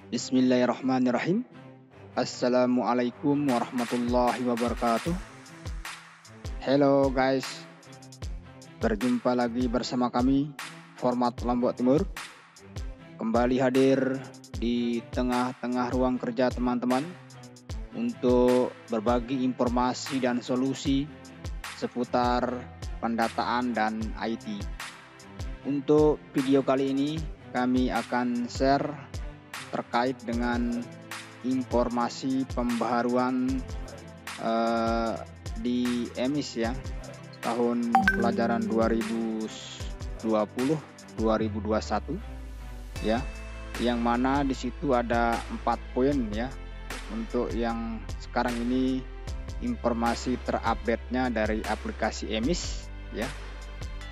Bismillahirrahmanirrahim. Assalamualaikum warahmatullahi wabarakatuh. Hello guys, berjumpa lagi bersama kami Format Lombok Timur. Kembali hadir di tengah-tengah ruang kerja teman-teman untuk berbagi informasi dan solusi seputar pendataan dan IT. Untuk video kali ini kami akan share terkait dengan informasi pembaharuan di EMIS ya, tahun pelajaran 2020-2021 ya, yang mana di situ ada 4 poin ya. Untuk yang sekarang ini informasi terupdate-nya dari aplikasi EMIS ya,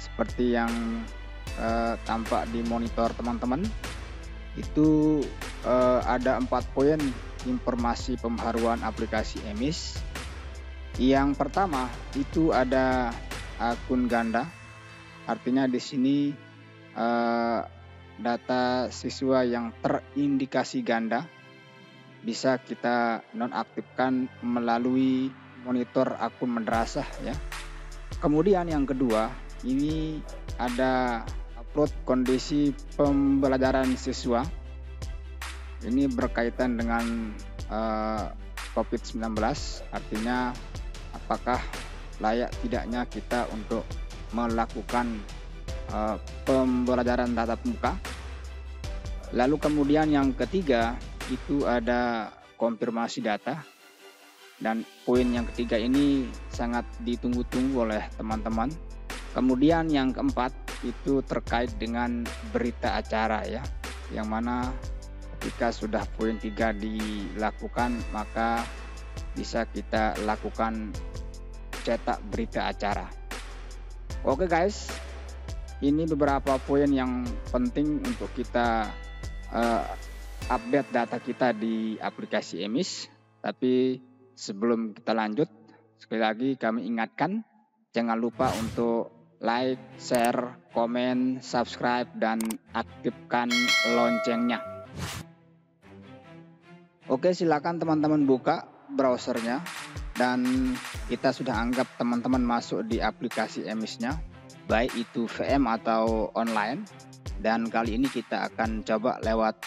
seperti yang tampak di monitor teman-teman. Itu ada 4 poin informasi pembaharuan aplikasi EMIS. Yang pertama itu ada akun ganda, artinya di sini data siswa yang terindikasi ganda bisa kita nonaktifkan melalui monitor akun madrasah ya. Kemudian yang kedua, ini ada upload kondisi pembelajaran siswa. Ini berkaitan dengan COVID-19, artinya apakah layak tidaknya kita untuk melakukan pembelajaran tatap muka. Lalu kemudian yang ketiga itu ada konfirmasi data, dan poin yang ketiga ini sangat ditunggu-tunggu oleh teman-teman. Kemudian yang keempat itu terkait dengan berita acara ya, yang mana ketika sudah poin 3 dilakukan maka bisa kita lakukan cetak berita acara. Oke guys, ini beberapa poin yang penting untuk kita update data kita di aplikasi EMIS. Tapi sebelum kita lanjut, sekali lagi kami ingatkan, jangan lupa untuk like, share, komen, subscribe, dan aktifkan loncengnya. Oke, silakan teman-teman buka browsernya, dan kita sudah anggap teman-teman masuk di aplikasi EMIS-nya, baik itu VM atau online. Dan kali ini kita akan coba lewat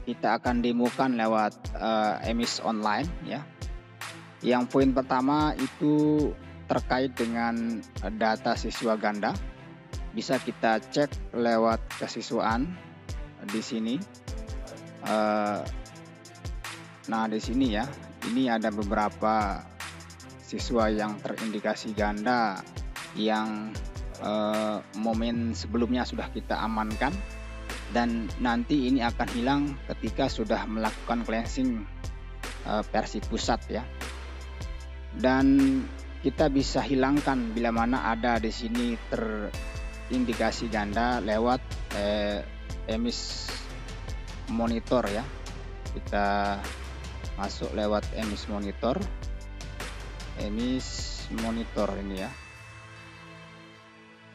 kita akan demokan lewat EMIS online ya. Yang poin pertama itu terkait dengan data siswa ganda. Bisa kita cek lewat kesiswaan di sini. Nah di sini ya, ini ada beberapa siswa yang terindikasi ganda yang momen sebelumnya sudah kita amankan, dan nanti ini akan hilang ketika sudah melakukan cleansing versi pusat ya. Dan kita bisa hilangkan bila mana ada di sini terindikasi ganda lewat EMIS monitor ya. Kita masuk lewat EMIS monitor ini ya.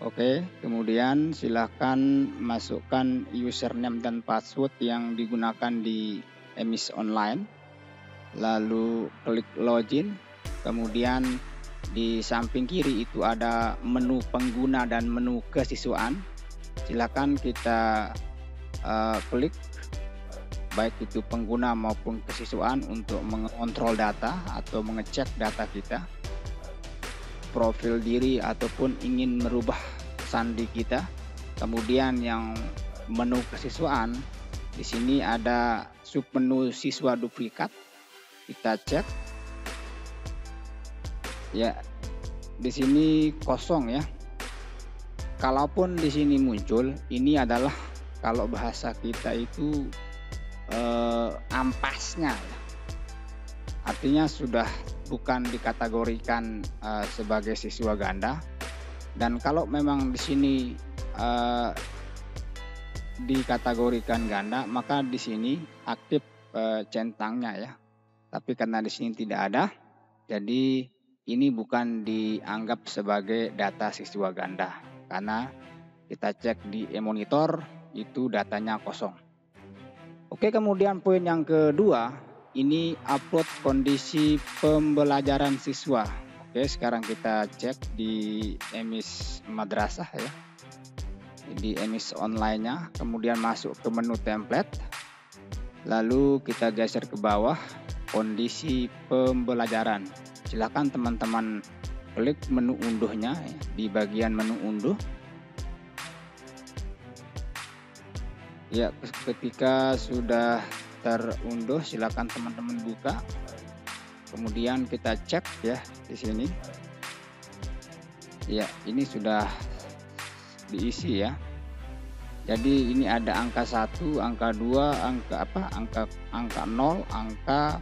Oke, kemudian silahkan masukkan username dan password yang digunakan di EMIS online, lalu klik login. Kemudian di samping kiri itu ada menu pengguna dan menu kesiswaan. Silakan kita klik baik itu pengguna maupun kesiswaan untuk mengontrol data atau mengecek data kita, profil diri ataupun ingin merubah sandi kita. Kemudian yang menu kesiswaan, di sini ada submenu siswa duplikat. Kita cek ya, di sini kosong ya. kalaupun di sini muncul, ini adalah kalau bahasa kita itu ampasnya ya. Artinya sudah bukan dikategorikan sebagai siswa ganda. Dan kalau memang di sini dikategorikan ganda, maka di sini aktif centangnya ya. Tapi karena di sini tidak ada, jadi ini bukan dianggap sebagai data siswa ganda. Karena kita cek di e-monitor itu datanya kosong. Oke, kemudian poin yang kedua, ini upload kondisi pembelajaran siswa. Oke, sekarang kita cek di emis madrasah ya. Di emis online-nya, kemudian masuk ke menu template. Lalu kita geser ke bawah, kondisi pembelajaran. Silakan teman-teman klik menu unduhnya ya, di bagian menu unduh. Ya, ketika sudah terunduh, silakan teman-teman buka. Kemudian kita cek ya di sini. Ya, ini sudah diisi ya. Jadi ini ada angka 1, angka 2, angka 0, angka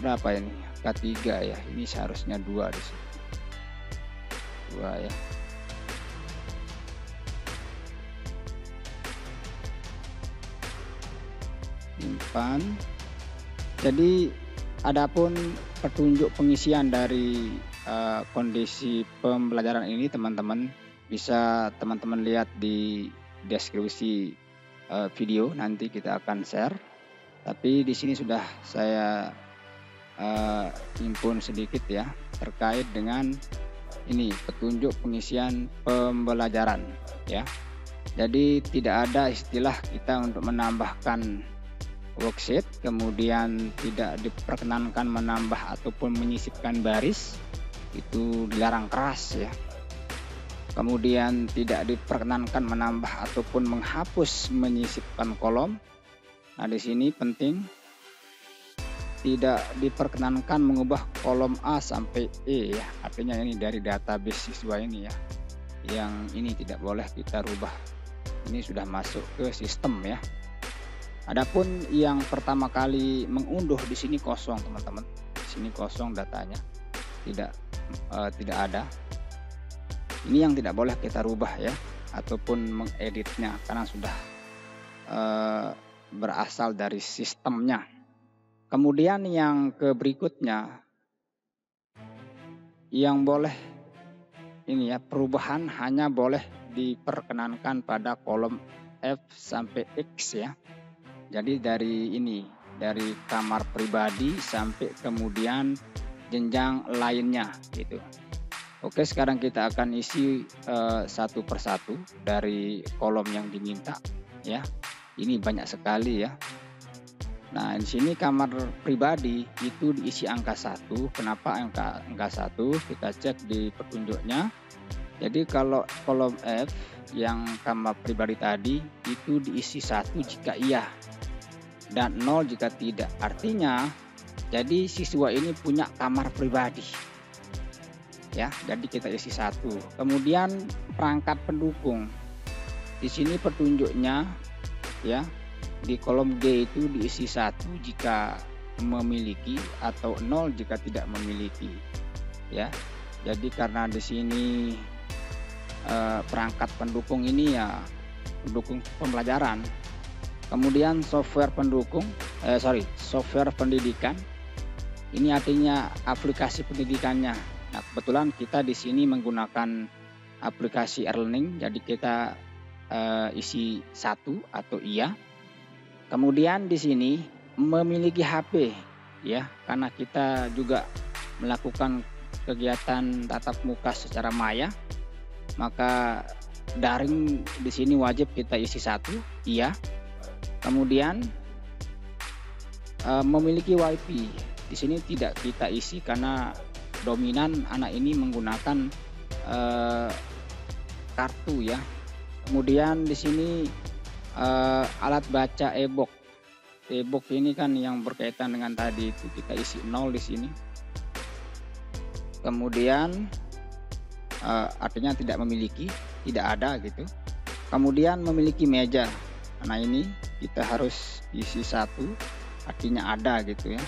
berapa ini? Angka 3 ya. Ini seharusnya 2 di sini. 2 ya. Simpan. Jadi adapun petunjuk pengisian dari kondisi pembelajaran ini teman-teman bisa teman-teman lihat di deskripsi video, nanti kita akan share. Tapi di sini sudah saya impun sedikit ya terkait dengan ini petunjuk pengisian pembelajaran ya. Jadi tidak ada istilah kita untuk menambahkan worksheet, kemudian tidak diperkenankan menambah ataupun menyisipkan baris, itu dilarang keras ya. Kemudian tidak diperkenankan menambah ataupun menghapus menyisipkan kolom. Nah, di sini penting tidak diperkenankan mengubah kolom A sampai E ya. Artinya ini dari database siswa ini ya. Yang ini tidak boleh kita rubah. Ini sudah masuk ke sistem ya. Adapun yang pertama kali mengunduh di sini kosong teman-teman. Di sini kosong datanya. Tidak ada. Ini yang tidak boleh kita rubah ya, ataupun mengeditnya karena sudah berasal dari sistemnya. Kemudian yang berikutnya, yang boleh ini ya, perubahan hanya boleh diperkenankan pada kolom F sampai X ya. Jadi dari kamar pribadi sampai kemudian jenjang lainnya gitu. Oke, sekarang kita akan isi satu persatu dari kolom yang diminta ya. Ini banyak sekali ya. Nah, di sini kamar pribadi itu diisi angka 1. Kenapa angka 1? Kita cek di petunjuknya. Jadi kalau kolom F yang kamar pribadi tadi itu diisi 1 jika iya dan 0 jika tidak. Artinya jadi siswa ini punya kamar pribadi ya, jadi kita isi 1. Kemudian perangkat pendukung, di sini petunjuknya ya, di kolom G itu diisi 1 jika memiliki atau 0 jika tidak memiliki ya. Jadi karena di sini perangkat pendukung ini ya pendukung pembelajaran. Kemudian software pendidikan. Ini artinya aplikasi pendidikannya. Nah, kebetulan kita di sini menggunakan aplikasi e-learning, jadi kita isi 1 atau iya. Kemudian di sini memiliki HP ya, karena kita juga melakukan kegiatan tatap muka secara maya, maka daring di sini wajib kita isi 1 iya. Kemudian memiliki WiFi, di sini tidak kita isi karena dominan anak ini menggunakan kartu ya. Kemudian di sini alat baca e-book. E-book ini kan yang berkaitan dengan tadi itu kita isi 0 di sini. Kemudian artinya tidak memiliki, tidak ada gitu. Kemudian memiliki meja. Nah ini kita harus isi 1, artinya ada gitu ya.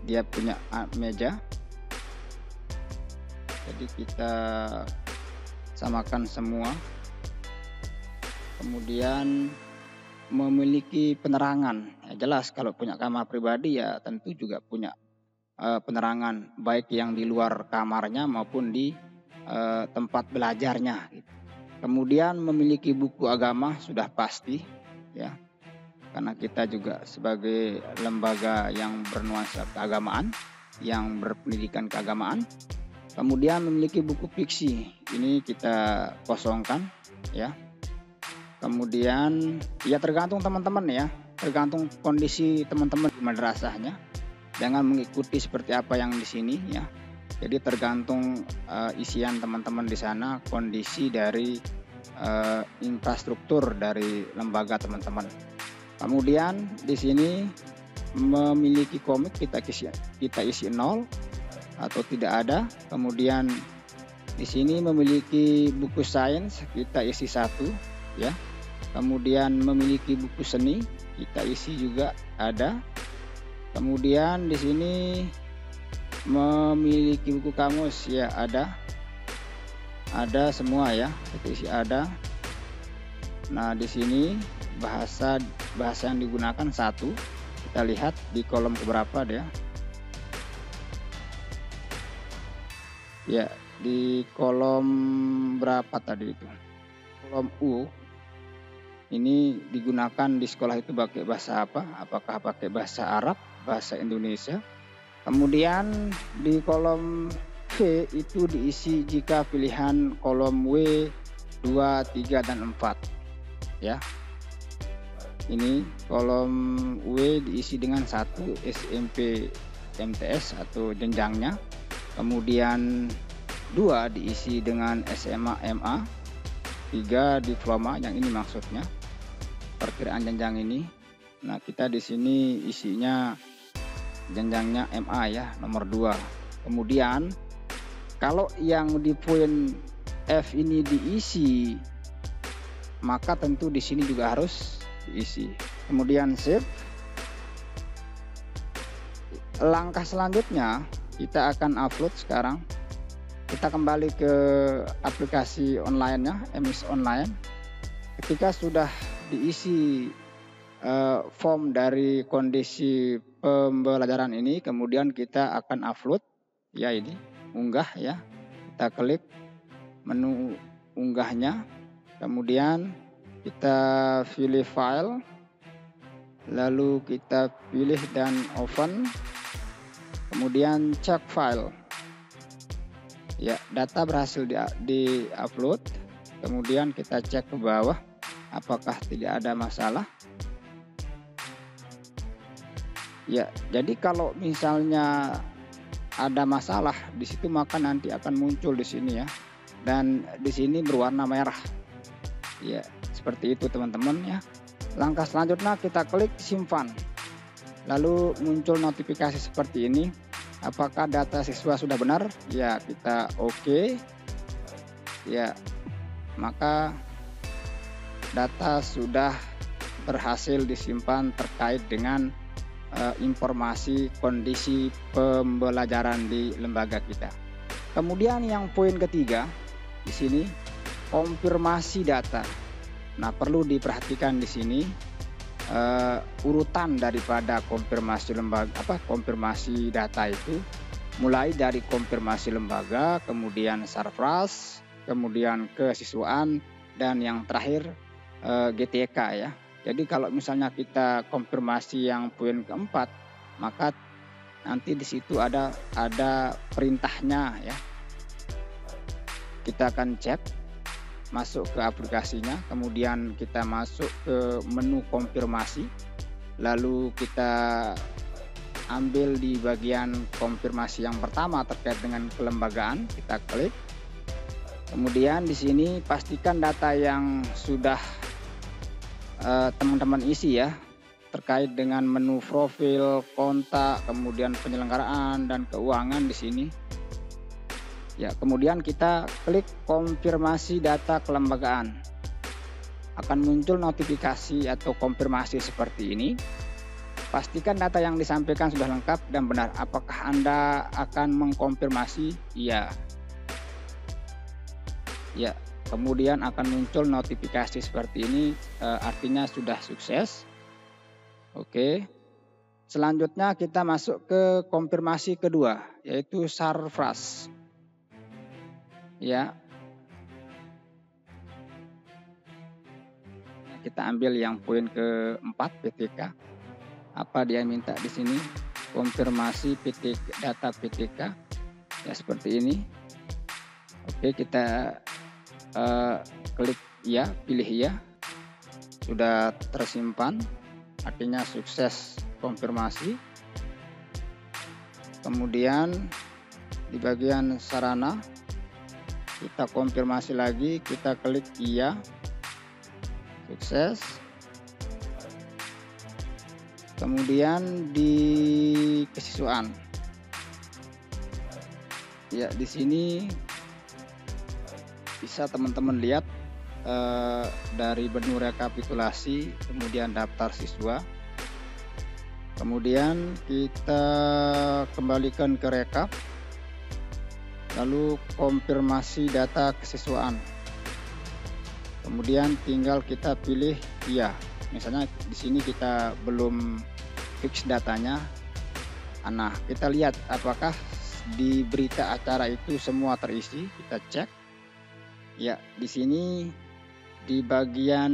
Dia punya meja. Jadi kita samakan semua. Kemudian memiliki penerangan. Ya jelas kalau punya kamar pribadi ya tentu juga punya penerangan baik yang di luar kamarnya maupun di tempat belajarnya. Kemudian memiliki buku agama sudah pasti ya, karena kita juga sebagai lembaga yang bernuansa keagamaan, yang berpendidikan keagamaan. Kemudian memiliki buku fiksi, ini kita kosongkan ya. Kemudian ya tergantung teman-teman ya, tergantung kondisi teman-teman di madrasahnya. Jangan mengikuti seperti apa yang di sini ya. Jadi tergantung isian teman-teman di sana, kondisi dari infrastruktur dari lembaga teman-teman. Kemudian di sini memiliki komik kita isi 0 atau tidak ada. Kemudian di sini memiliki buku sains kita isi 1 ya. Kemudian memiliki buku seni kita isi juga ada. Kemudian di sini memiliki buku kamus ya ada semua ya, kita isi ada. Nah di sini bahasa yang digunakan 1, kita lihat di kolom keberapa dia ya, di kolom berapa tadi itu, kolom U. Ini digunakan di sekolah itu pakai bahasa apa? Apakah pakai bahasa Arab, bahasa Indonesia? Kemudian di kolom V itu diisi jika pilihan kolom W 2, 3, dan 4 ya. Ini kolom W diisi dengan 1 SMP MTS atau jenjangnya. Kemudian 2 diisi dengan SMA MA, 3 diploma, yang ini maksudnya perkiraan jenjang ini. Nah kita di sini isinya jenjangnya MA ya, nomor 2. Kemudian kalau yang di poin F ini diisi, maka tentu di sini juga harus diisi. Kemudian save. Langkah selanjutnya kita akan upload sekarang. Kita kembali ke aplikasi online-nya, MIS Online. Ketika sudah diisi form dari kondisi pembelajaran ini, kemudian kita akan upload ya, ini unggah ya. Kita klik menu unggahnya, kemudian kita pilih file, lalu kita pilih dan open, kemudian cek file. Ya, data berhasil di-upload. Kemudian kita cek ke bawah apakah tidak ada masalah. Ya, jadi kalau misalnya ada masalah di situ maka nanti akan muncul di sini ya. Dan di sini berwarna merah. Ya, seperti itu teman-teman ya. Langkah selanjutnya kita klik simpan. Lalu muncul notifikasi seperti ini. Apakah data siswa sudah benar? Ya, kita oke. Ya, maka data sudah berhasil disimpan terkait dengan informasi kondisi pembelajaran di lembaga kita. Kemudian yang poin ketiga di sini konfirmasi data. Nah, perlu diperhatikan di sini urutan daripada konfirmasi konfirmasi data itu, mulai dari konfirmasi lembaga, kemudian sarpras, kemudian kesiswaan, dan yang terakhir GTK ya. Jadi kalau misalnya kita konfirmasi yang poin keempat, maka nanti di situ ada perintahnya ya. Kita akan cek, masuk ke aplikasinya, kemudian kita masuk ke menu konfirmasi, lalu kita ambil di bagian konfirmasi yang pertama terkait dengan kelembagaan, kita klik. Kemudian di sini pastikan data yang sudah teman-teman isi ya, terkait dengan menu profil, kontak, kemudian penyelenggaraan dan keuangan di sini. Ya, kemudian kita klik konfirmasi data kelembagaan. Akan muncul notifikasi atau konfirmasi seperti ini. Pastikan data yang disampaikan sudah lengkap dan benar. Apakah Anda akan mengkonfirmasi? Iya. Ya, kemudian akan muncul notifikasi seperti ini, artinya sudah sukses. Oke. Selanjutnya kita masuk ke konfirmasi kedua, yaitu sarfras. Ya. Kita ambil yang poin keempat PTK. Apa dia minta di sini? Konfirmasi PTK, data PTK. Ya, seperti ini. Oke, kita klik ya, pilih ya. Sudah tersimpan, artinya sukses konfirmasi. Kemudian di bagian sarana kita konfirmasi lagi, kita klik iya, sukses. Kemudian di kesiswaan, ya di sini bisa teman-teman lihat dari menu rekapitulasi, kemudian daftar siswa. Kemudian kita kembalikan ke rekap, lalu konfirmasi data kesiswaan. Kemudian tinggal kita pilih iya. Misalnya di sini kita belum fix datanya. Nah, kita lihat apakah di berita acara itu semua terisi. Kita cek. Ya, di sini di bagian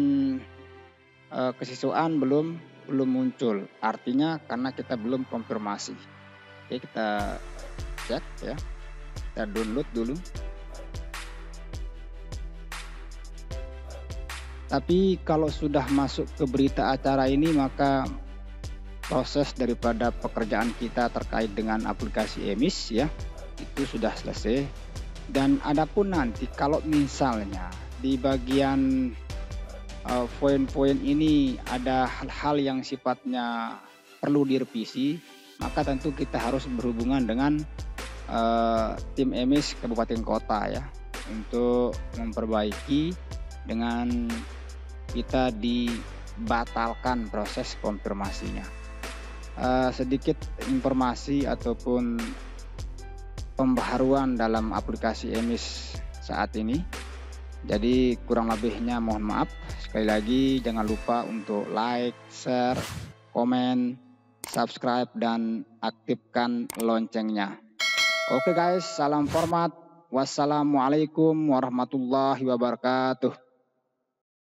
kesiswaan belum muncul. Artinya karena kita belum konfirmasi. Oke, kita cek ya. Kita download dulu. Tapi kalau sudah masuk ke berita acara ini, maka proses daripada pekerjaan kita terkait dengan aplikasi EMIS ya, itu sudah selesai. Dan adapun nanti kalau misalnya di bagian poin-poin ini ada hal-hal yang sifatnya perlu direvisi, maka tentu kita harus berhubungan dengan tim EMIS kabupaten kota ya, untuk memperbaiki dengan kita dibatalkan proses konfirmasinya. Sedikit informasi ataupun pembaharuan dalam aplikasi EMIS saat ini. Jadi kurang lebihnya mohon maaf. Sekali lagi jangan lupa untuk like, share, komen, subscribe, dan aktifkan loncengnya. Oke guys, salam format. Wassalamualaikum warahmatullahi wabarakatuh.